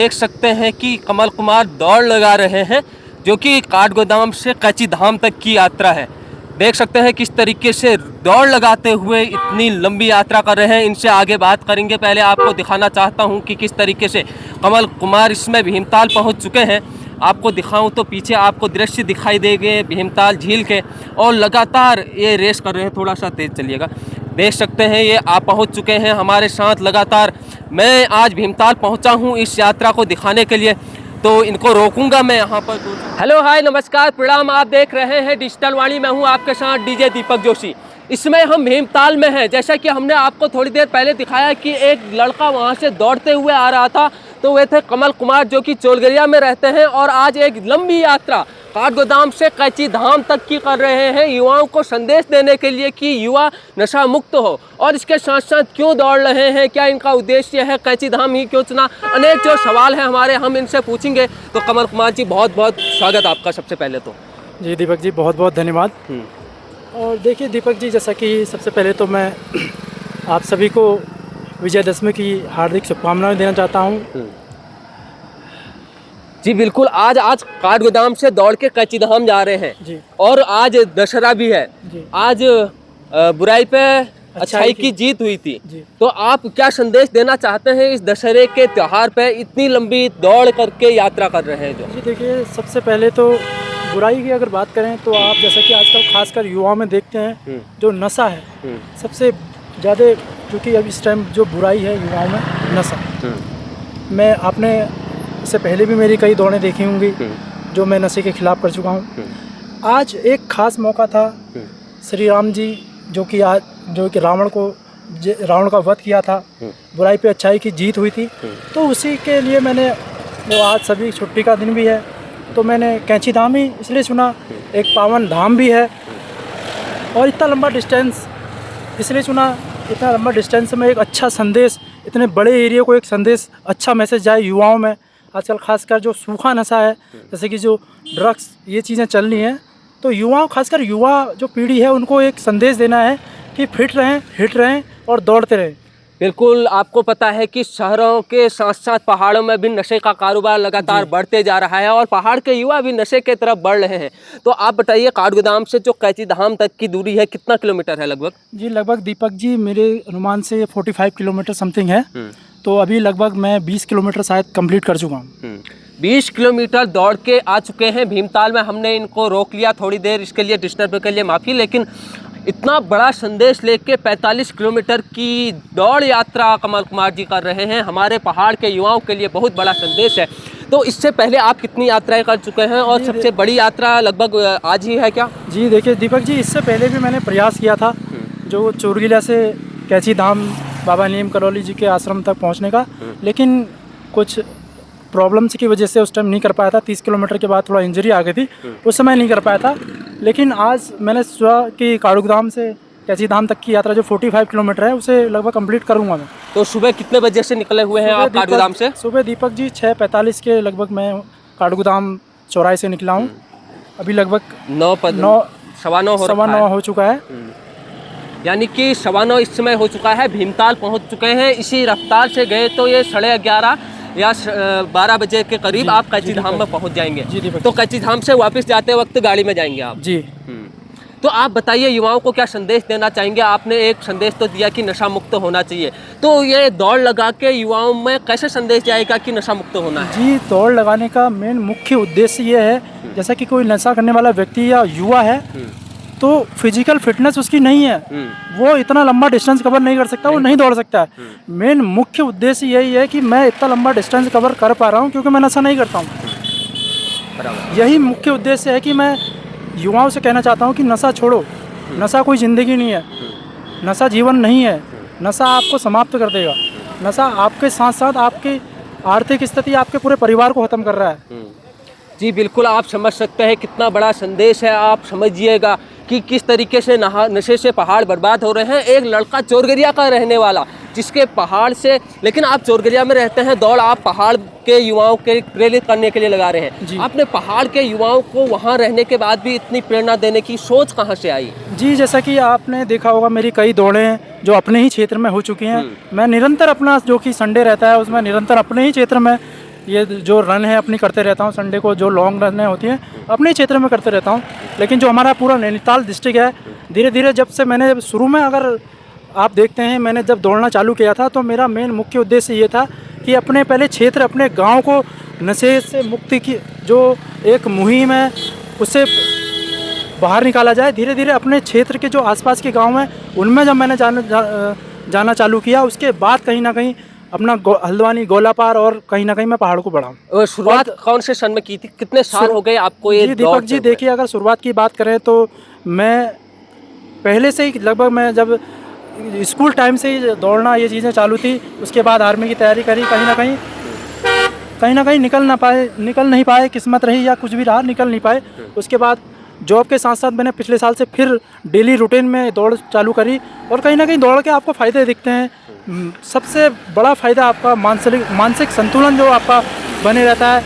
देख सकते हैं कि कमल कुमार दौड़ लगा रहे हैं, जो कि काठगोदाम से कैची धाम तक की यात्रा है। देख सकते हैं किस तरीके से दौड़ लगाते हुए इतनी लंबी यात्रा कर रहे हैं। इनसे आगे बात करेंगे। पहले आपको दिखाना चाहता हूं कि किस तरीके से कमल कुमार इसमें भीमताल पहुंच चुके हैं। आपको दिखाऊं तो पीछे आपको दृश्य दिखाई देंगे भीमताल झील के, और लगातार ये रेस कर रहे हैं। थोड़ा सा तेज चलिएगा। देख सकते हैं ये आप पहुंच चुके हैं हमारे साथ लगातार। मैं आज भीमताल पहुंचा हूं इस यात्रा को दिखाने के लिए, तो इनको रोकूंगा मैं यहाँ पर। हेलो, हाय, नमस्कार, प्रणाम। आप देख रहे हैं डिजिटल वाणी। मैं हूँ आपके साथ डीजे दीपक जोशी। इसमें हम भीमताल में हैं। जैसा कि हमने आपको थोड़ी देर पहले दिखाया कि एक लड़का वहाँ से दौड़ते हुए आ रहा था, तो वे थे कमल कुमार, जो कि चोलगरिया में रहते हैं और आज एक लंबी यात्रा काठगोदाम से कैची धाम तक की कर रहे हैं, युवाओं को संदेश देने के लिए कि युवा नशा मुक्त हो। और इसके साथ साथ क्यों दौड़ रहे हैं, क्या इनका उद्देश्य है, कैची धाम ही क्यों चुना, अनेक जो सवाल हैं हमारे, हम इनसे पूछेंगे। तो कमल कुमार जी, बहुत बहुत स्वागत आपका सबसे पहले तो। जी दीपक जी, बहुत बहुत धन्यवाद। और देखिए दीपक जी, जैसा कि सबसे पहले तो मैं आप सभी को विजयदशमी की हार्दिक शुभकामनाएं देना चाहता हूं। जी बिल्कुल। आज काठगोदाम से दौड़ के कैची धाम जा रहे हैं जी। और आज दशहरा भी है जी। आज बुराई पे अच्छाई की जीत हुई थी। जी। तो आप क्या संदेश देना चाहते हैं इस दशहरे के त्योहार पे इतनी लंबी दौड़ करके यात्रा कर रहे हैं जो? जी देखिए, सबसे पहले तो बुराई की अगर बात करें तो आप जैसा कि आजकल खासकर युवाओं में देखते हैं जो नशा है सबसे ज़्यादा, क्योंकि अब इस टाइम जो बुराई है युवाओं में नशा। मैं आपने इससे पहले भी मेरी कई दौड़ें देखी होंगी जो मैं नशे के खिलाफ कर चुका हूँ। आज एक खास मौका था, श्री राम जी जो कि रावण का वध किया था, बुराई पे अच्छाई की जीत हुई थी। तो उसी के लिए मैंने, वो आज सभी छुट्टी का दिन भी है, तो मैंने कैची धाम ही इसलिए चुना, एक पावन धाम भी है। और इतना लंबा डिस्टेंस इसलिए चुना, इतना लंबा डिस्टेंस में एक अच्छा संदेश, इतने बड़े एरिया को एक संदेश, अच्छा मैसेज जाए युवाओं में। आजकल खासकर जो सूखा नशा है, जैसे कि जो ड्रग्स, ये चीज़ें चल रही हैं, तो युवाओं, खासकर युवा जो पीढ़ी है, उनको एक संदेश देना है कि फिट रहें, हिट रहें और दौड़ते रहें। बिल्कुल। आपको पता है कि शहरों के साथ साथ पहाड़ों में भी नशे का कारोबार लगातार बढ़ते जा रहा है और पहाड़ के युवा भी नशे के तरफ बढ़ रहे हैं। तो आप बताइए, काठगोदाम से जो कैची धाम तक की दूरी है कितना किलोमीटर है लगभग? जी लगभग दीपक जी, मेरे अनुमान से 45 किलोमीटर समथिंग है। तो अभी लगभग मैं 20 किलोमीटर शायद कंप्लीट कर चुका हूँ। 20 किलोमीटर दौड़ के आ चुके हैं भीमताल में। हमने इनको रोक लिया थोड़ी देर, इसके लिए डिस्टर्ब के लिए माफ़ी। लेकिन इतना बड़ा संदेश लेके 45 किलोमीटर की दौड़ यात्रा कमल कुमार जी कर रहे हैं, हमारे पहाड़ के युवाओं के लिए बहुत बड़ा संदेश है। तो इससे पहले आप कितनी यात्राएं कर चुके हैं और सबसे बड़ी यात्रा लगभग आज ही है क्या? जी देखिए दीपक जी, इससे पहले भी मैंने प्रयास किया था जो चोरगिला से कैची धाम बाबा नीम करौली जी के आश्रम तक पहुंचने का, लेकिन कुछ प्रॉब्लम्स की वजह से उस टाइम नहीं कर पाया था। 30 किलोमीटर के बाद थोड़ा इंजरी आ गई थी, उस समय नहीं कर पाया था। लेकिन आज मैंने सोचा कि काठगोदाम से कैची धाम तक की यात्रा जो 45 किलोमीटर है, उसे लगभग कंप्लीट करूंगा मैं। तो सुबह कितने बजे से निकले हुए हैं आप काठगोदाम से? सुबह दीपक जी 6:45 के लगभग मैं काठगोदाम चौराहे से निकला हूँ। अभी लगभग 9:15 हो चुका है। यानी कि 9:15 इस समय हो चुका है। भीमताल पहुंच चुके हैं। इसी रफ्तार से गए तो ये 11:30 या 12 बजे के करीब आप कैची धाम में पहुंच जाएंगे। तो कैची धाम से वापस जाते वक्त गाड़ी में जाएंगे आप? जी। तो आप बताइए, युवाओं को क्या संदेश देना चाहेंगे? आपने एक संदेश तो दिया कि नशा मुक्त होना चाहिए, तो ये दौड़ लगा के युवाओं में कैसे संदेश जाएगा कि नशा मुक्त होना है? जी, दौड़ लगाने का मेन मुख्य उद्देश्य ये है, जैसा कि कोई नशा करने वाला व्यक्ति या युवा है तो फिजिकल फिटनेस उसकी नहीं है, वो इतना लंबा डिस्टेंस कवर नहीं कर सकता, वो नहीं दौड़ सकता है। मेन मुख्य उद्देश्य यही है कि मैं इतना लंबा डिस्टेंस कवर कर पा रहा हूँ क्योंकि मैं नशा नहीं करता हूँ। यही मुख्य उद्देश्य है कि मैं युवाओं से कहना चाहता हूँ कि नशा छोड़ो। नशा कोई ज़िंदगी नहीं है, नशा जीवन नहीं है, नशा आपको समाप्त कर देगा। नशा आपके साथ साथ आपकी आर्थिक स्थिति, आपके पूरे परिवार को ख़त्म कर रहा है। जी बिल्कुल। आप समझ सकते हैं कितना बड़ा संदेश है। आप समझिएगा कि किस तरीके से नशे से पहाड़ बर्बाद हो रहे हैं। एक लड़का चोरगरिया का रहने वाला, जिसके पहाड़ से, लेकिन आप चोरगरिया में रहते हैं, दौड़ आप पहाड़ के युवाओं के प्रेरित करने के लिए लगा रहे हैं। आपने पहाड़ के युवाओं को वहाँ रहने के बाद भी इतनी प्रेरणा देने की सोच कहाँ से आई? जी, जैसा कि आपने देखा होगा मेरी कई दौड़ें जो अपने ही क्षेत्र में हो चुकी हैं। मैं निरंतर अपना, जो कि संडे रहता है उसमें निरंतर अपने ही क्षेत्र में ये जो रन है अपनी करते रहता हूँ। संडे को जो लॉन्ग रन होती हैं अपने क्षेत्र में करते रहता हूँ। लेकिन जो हमारा पूरा नैनीताल डिस्ट्रिक्ट है, धीरे धीरे जब से मैंने शुरू में, अगर आप देखते हैं, मैंने जब दौड़ना चालू किया था तो मेरा मेन मुख्य उद्देश्य ये था कि अपने पहले क्षेत्र, अपने गांव को नशे से मुक्ति की जो एक मुहिम है उससे बाहर निकाला जाए। धीरे धीरे अपने क्षेत्र के जो आसपास के गांव हैं उनमें जब मैंने जाना चालू किया, उसके बाद कहीं ना कहीं अपना हल्द्वानी, गोलापार और कहीं ना कहीं मैं पहाड़ को बढ़ाऊँ। और शुरुआत कौन से सन में की थी? कितने साल हो गए आपको ये जी दीपक जी, देखिए अगर शुरुआत की बात करें तो मैं पहले से ही लगभग, मैं जब स्कूल टाइम से ही दौड़ना ये चीज़ें चालू थी। उसके बाद आर्मी की तैयारी करी, कहीं ना कहीं निकल नहीं पाए, किस्मत रही या कुछ भी रहा, निकल नहीं पाए। उसके बाद जॉब के साथ साथ मैंने पिछले साल से फिर डेली रूटीन में दौड़ चालू करी और कहीं ना कहीं दौड़ के आपको फ़ायदे दिखते हैं। सबसे बड़ा फ़ायदा आपका मानसिक संतुलन जो आपका बने रहता है,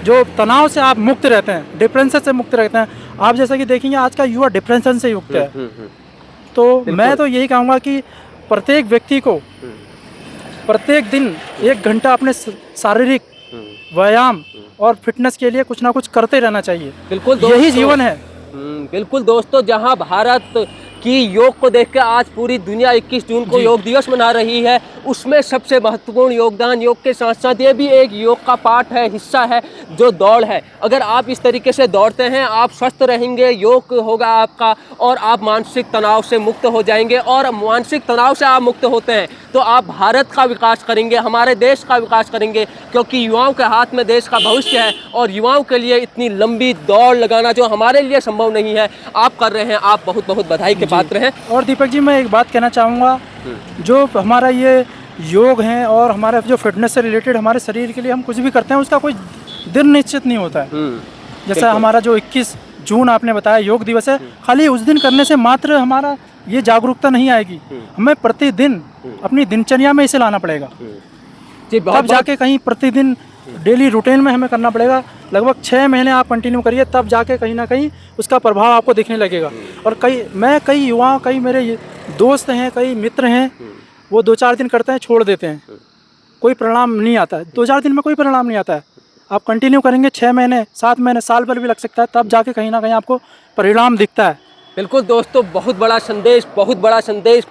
जो तनाव से आप मुक्त रहते हैं, डिप्रेशन से मुक्त रहते हैं। आप जैसा कि देखेंगे आज का युवा डिप्रेशन से युक्त है। तो मैं तो यही कहूँगा कि प्रत्येक व्यक्ति को प्रत्येक दिन 1 घंटा अपने शारीरिक व्यायाम और फिटनेस के लिए कुछ ना कुछ करते रहना चाहिए। बिल्कुल, यही जीवन है। बिल्कुल दोस्तों, जहां भारत कि योग को देख के आज पूरी दुनिया 21 जून को योग दिवस मना रही है, उसमें सबसे महत्वपूर्ण योगदान योग के साथ साथ ये भी एक योग का पार्ट है, हिस्सा है, जो दौड़ है। अगर आप इस तरीके से दौड़ते हैं, आप स्वस्थ रहेंगे, योग होगा आपका और आप मानसिक तनाव से मुक्त हो जाएंगे। और मानसिक तनाव से आप मुक्त होते हैं तो आप भारत का विकास करेंगे, हमारे देश का विकास करेंगे, क्योंकि युवाओं के हाथ में देश का भविष्य है। और युवाओं के लिए इतनी लंबी दौड़ लगाना जो हमारे लिए संभव नहीं है, आप कर रहे हैं, आप बहुत बहुत बधाई के पात्र हैं। और दीपक जी, मैं एक बात कहना चाहूँगा, जो हमारा ये योग है और हमारा जो फिटनेस से रिलेटेड हमारे शरीर के लिए हम कुछ भी करते हैं, उसका कोई दिन निश्चित नहीं होता है। जैसा हमारा जो 21 जून आपने बताया योग दिवस है, खाली उस दिन करने से मात्र हमारा ये जागरूकता नहीं आएगी, हमें प्रतिदिन अपनी दिनचर्या में इसे लाना पड़ेगा। तब जाके कहीं प्रतिदिन डेली रूटीन में हमें करना पड़ेगा। लगभग 6 महीने आप कंटिन्यू करिए, तब जाके कहीं ना कहीं उसका प्रभाव आपको दिखने लगेगा। और कई युवा, कई मेरे दोस्त हैं, कई मित्र हैं, वो 2-4 दिन करते हैं, छोड़ देते हैं, कोई परिणाम नहीं आता है। 2-4 दिन में कोई परिणाम नहीं आता है। आप कंटिन्यू करेंगे 6 महीने, 7 महीने, साल भर भी लग सकता है, तब जाके कहीं ना कहीं आपको परिणाम दिखता है। बिल्कुल दोस्तों, बहुत बड़ा संदेश,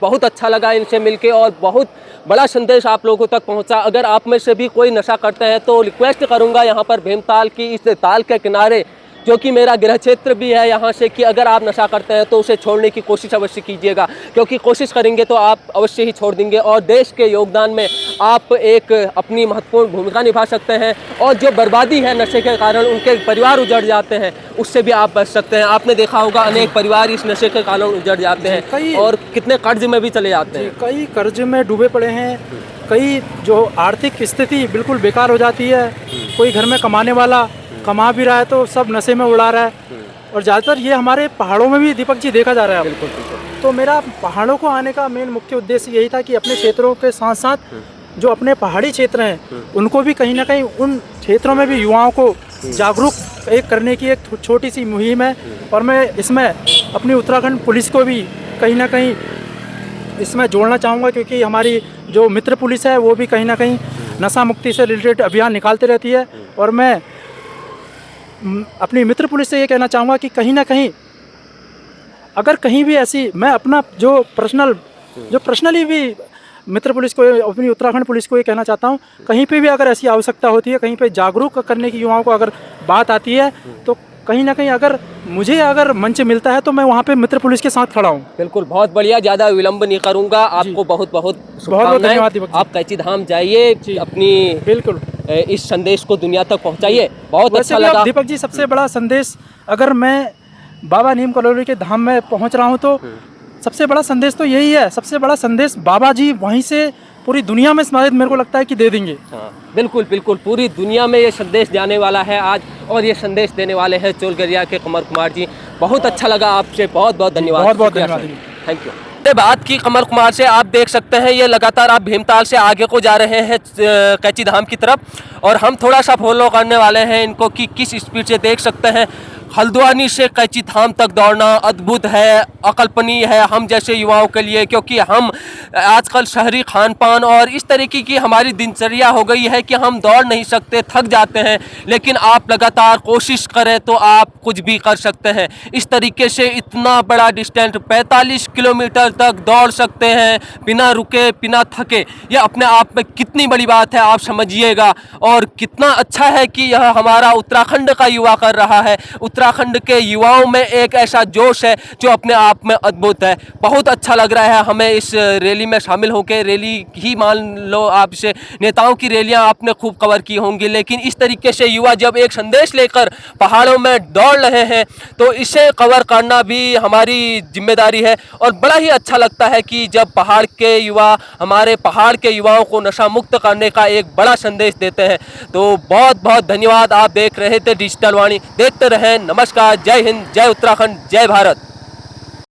बहुत अच्छा लगा इनसे मिलके और बहुत बड़ा संदेश आप लोगों तक पहुंचा। अगर आप में से भी कोई नशा करते हैं तो रिक्वेस्ट करूंगा यहाँ पर भीमताल की इस ताल के किनारे, जो कि मेरा गृह क्षेत्र भी है यहाँ से, कि अगर आप नशा करते हैं तो उसे छोड़ने की कोशिश अवश्य कीजिएगा, क्योंकि कोशिश करेंगे तो आप अवश्य ही छोड़ देंगे और देश के योगदान में आप एक अपनी महत्वपूर्ण भूमिका निभा सकते हैं। और जो बर्बादी है नशे के कारण, उनके परिवार उजड़ जाते हैं, उससे भी आप बच सकते हैं। आपने देखा होगा अनेक परिवार इस नशे के कारण उजड़ जाते हैं और कितने कर्ज में भी चले जाते हैं। कई कर्ज में डूबे पड़े हैं, कई जो आर्थिक स्थिति बिल्कुल बेकार हो जाती है। कोई घर में कमाने वाला कमा भी रहा है तो सब नशे में उड़ा रहा है। और ज़्यादातर ये हमारे पहाड़ों में भी दीपक जी देखा जा रहा है। बिल्कुल। तो मेरा पहाड़ों को आने का मेन मुख्य उद्देश्य यही था कि अपने क्षेत्रों के साथ साथ जो अपने पहाड़ी क्षेत्र हैं उनको भी कहीं ना कहीं, उन क्षेत्रों में भी युवाओं को जागरूक करने की एक छोटी सी मुहिम है। और मैं इसमें अपनी उत्तराखंड पुलिस को भी कहीं ना कहीं इसमें जोड़ना चाहूँगा, क्योंकि हमारी जो मित्र पुलिस है वो भी कहीं ना कहीं नशा मुक्ति से रिलेटेड अभियान निकालते रहती है। और मैं अपनी मित्र पुलिस से ये कहना चाहूँगा कि कहीं ना कहीं अगर कहीं भी ऐसी, मैं अपना जो पर्सनली भी मित्र पुलिस को, अपनी उत्तराखंड पुलिस को ये कहना चाहता हूँ, कहीं पे भी अगर ऐसी आवश्यकता होती है, कहीं पे जागरूक करने की युवाओं को अगर बात आती है, तो कहीं ना कहीं अगर मंच मिलता है तो मैं वहाँ पे मित्र पुलिस के साथ खड़ा हूँ। बिल्कुल, बहुत बढ़िया, ज़्यादा विलंब नहीं करूँगा। आपको बहुत बहुत धन्यवाद। आप कैची धाम जाइए, अपनी बिल्कुल इस संदेश को दुनिया तक पहुँचाइए। बहुत अच्छा लगा दीपक जी। सबसे बड़ा संदेश, अगर मैं बाबा नीम करोली के धाम में पहुँच रहा हूँ तो सबसे बड़ा संदेश तो यही है। सबसे बड़ा संदेश बाबा जी वहीं से पूरी दुनिया में शायद मेरे को लगता है कि दे देंगे। हाँ, बिल्कुल, पूरी दुनिया में ये संदेश जाने वाला है आज, और ये संदेश देने वाले हैं चोलगरिया के कमल कुमार जी। बहुत अच्छा लगा आपसे, बहुत बहुत धन्यवाद। बहुत धन्यवाद, थैंक यू। बात की कमल कुमार से, आप देख सकते हैं ये लगातार आप भीमताल से आगे को जा रहे हैं कैची धाम की तरफ, और हम थोड़ा सा फॉलो करने वाले हैं इनको कि किस स्पीड से। देख सकते हैं हल्द्वानी से कैची धाम तक दौड़ना अद्भुत है, अकल्पनीय है हम जैसे युवाओं के लिए, क्योंकि हम आजकल शहरी खान पान और इस तरीके की हमारी दिनचर्या हो गई है कि हम दौड़ नहीं सकते, थक जाते हैं। लेकिन आप लगातार कोशिश करें तो आप कुछ भी कर सकते हैं। इस तरीके से इतना बड़ा डिस्टेंस 45 किलोमीटर तक दौड़ सकते हैं बिना रुके, बिना थके। यह अपने आप में कितनी बड़ी बात है आप समझिएगा, और कितना अच्छा है कि यह हमारा उत्तराखंड का युवा कर रहा है। उत्तराखंड के युवाओं में एक ऐसा जोश है जो अपने आप में अद्भुत है। बहुत अच्छा लग रहा है हमें इस रैली में शामिल होकर। रैली ही मान लो आप, इसे नेताओं की रैलियां आपने खूब कवर की होंगी, लेकिन इस तरीके से युवा जब एक संदेश लेकर पहाड़ों में दौड़ रहे हैं तो इसे कवर करना भी हमारी जिम्मेदारी है। और बड़ा ही अच्छा लगता है कि जब पहाड़ के युवा हमारे पहाड़ के युवाओं को नशा मुक्त करने का एक बड़ा संदेश देते हैं। तो बहुत बहुत धन्यवाद। आप देख रहे थे डिजिटल वाणी, देखते रहें। नमस्कार, जय हिंद, जय उत्तराखंड, जय भारत।